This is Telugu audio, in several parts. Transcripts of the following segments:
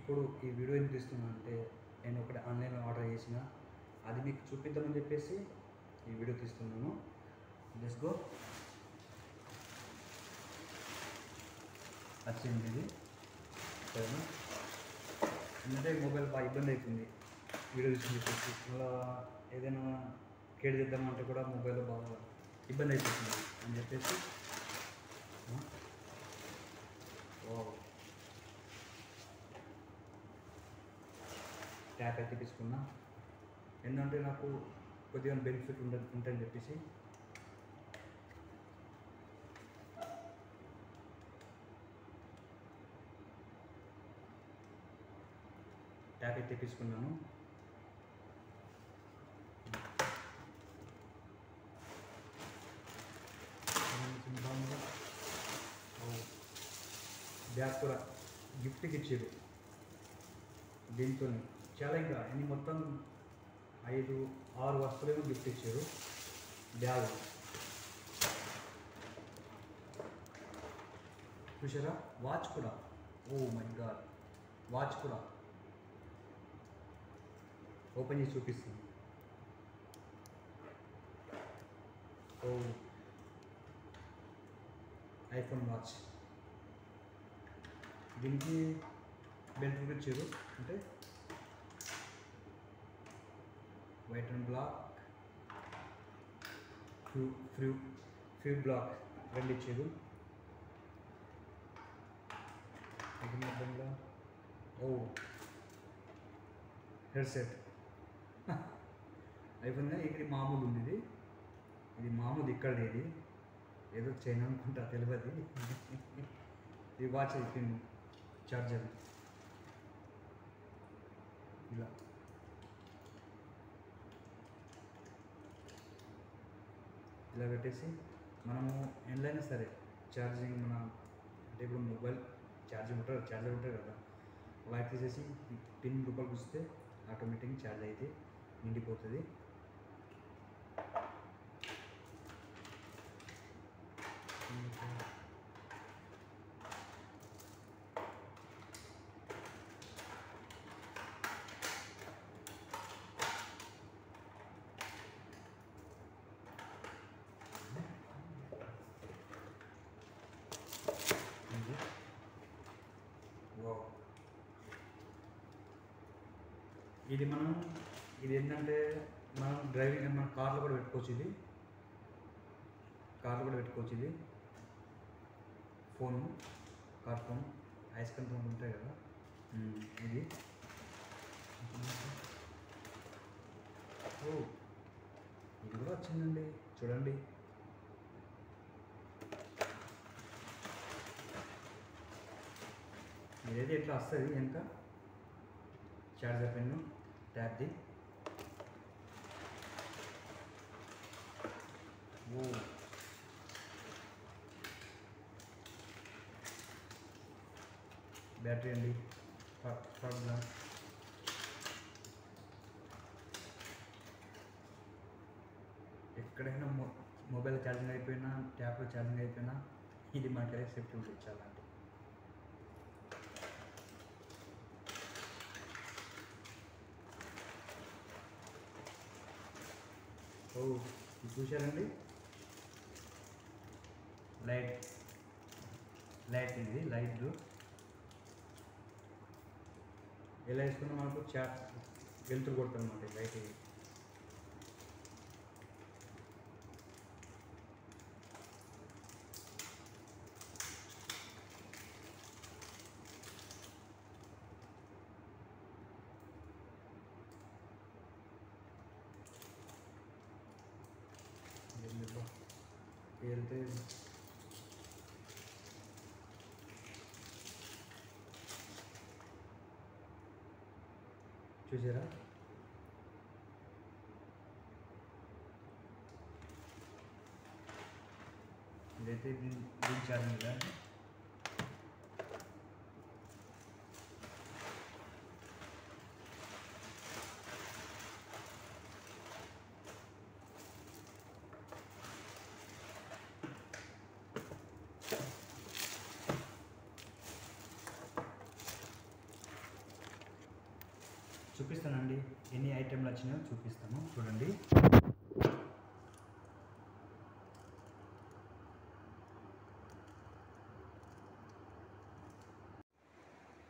ఇప్పుడు ఈ వీడియో ఎందుకు తీస్తున్నా అంటే నేను ఒకటి ఆన్లైన్లో ఆర్డర్ చేసిన అది మీకు చూపిద్దామని చెప్పేసి ఈ వీడియో తీస్తున్నాను. Let's go. వచ్చింది ఇది సరేనా. ఎందుకంటే మొబైల్ బాగా ఇబ్బంది అవుతుంది వీడియో తీసుకుని చెప్పేసి, మళ్ళీ ఏదైనా కేడు చేద్దామంటే కూడా మొబైల్ బాగా ఇబ్బంది అయిపోతుంది అని చెప్పేసి ట్యాప్ అయితే తీసుకున్నా. ఎందుకంటే నాకు కొద్దిగా బెనిఫిట్ ఉంటుందని చెప్పేసి ట్యాప్ అయితే తీసుకున్నాను. బ్యాగ్ కూడా గిఫ్ట్కి ఇచ్చారు దీంతో. చాలా ఇంకా ఇన్ని మొత్తం 5-6 వస్తువులేమో గిఫ్ట్ ఇచ్చారు. బ్యాగ్ చూసారా, వాచ్ కూడా, ఓ మై గాడ్, వాచ్ కూడా ఓపెన్ చేసి చూపిస్తుంది. ఓ ఐఫోన్ వాచ్, దీనికి బెల్ట్ కూడా ఇచ్చారు. అంటే white and black, few black రెండు ఇచ్చారు. ఓ హెడ్సెట్ ఐఫోన్ ఇక్కడ మామూలు ఉంది. ఇది మామూలు ఇక్కడది, ఇది ఏదో చైనా అనుకుంటా, తెలియదు. ఇది వాచ్ అయిపోయింది, చార్జర్ ఇలా పెట్టేసి మనము ఎండ్లైనా సరే ఛార్జింగ్ మన అంటే ఇప్పుడు మొబైల్ ఛార్జర్ ఉంటుంది కదా, వైట్ తీసేసి పిన్ రూపాయలు గుస్తే ఆటోమేటిక్గా ఛార్జ్ అయితే నిండిపోతుంది. ఇది ఏంటంటే మనం డ్రైవింగ్ మన కార్లో కూడా పెట్టుకోవచ్చు. ఇది phone, car phone, ice cream phone ఉంటాయి కదా, ఇది. ఓ ఇది కూడా వచ్చిందండి, చూడండి. ఇదైతే ఎట్లా వస్తుంది వెనక చార్జర్ పెన్ను, ట్యాబ్ది. ఓ బ్యాటరీ అండి, ఎక్కడైనా మొబైల్ ఛార్జింగ్ అయిపోయినా, ట్యాబ్లో ఛార్జింగ్ అయిపోయినా ఇది మనకైతే సేఫ్టీ ఉంటుంది చాలా. అంటే ఓ ఇది చూశారండి, లైట్ ఇది లైట్ ఎలా వేసుకున్నా మనకు వెలుతురు కొడుతుంది అన్నమాట లైట్. ఇది వెళ్తే చూసారా, ఇదైతే దీని ఛార్జింగ్ కదా. చూపిస్తానండి, ఎన్ని ఐటెంలు వచ్చినాయో చూపిస్తాను చూడండి.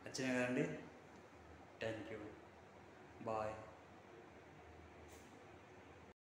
వచ్చినాయి కదండి. Thank you, bye.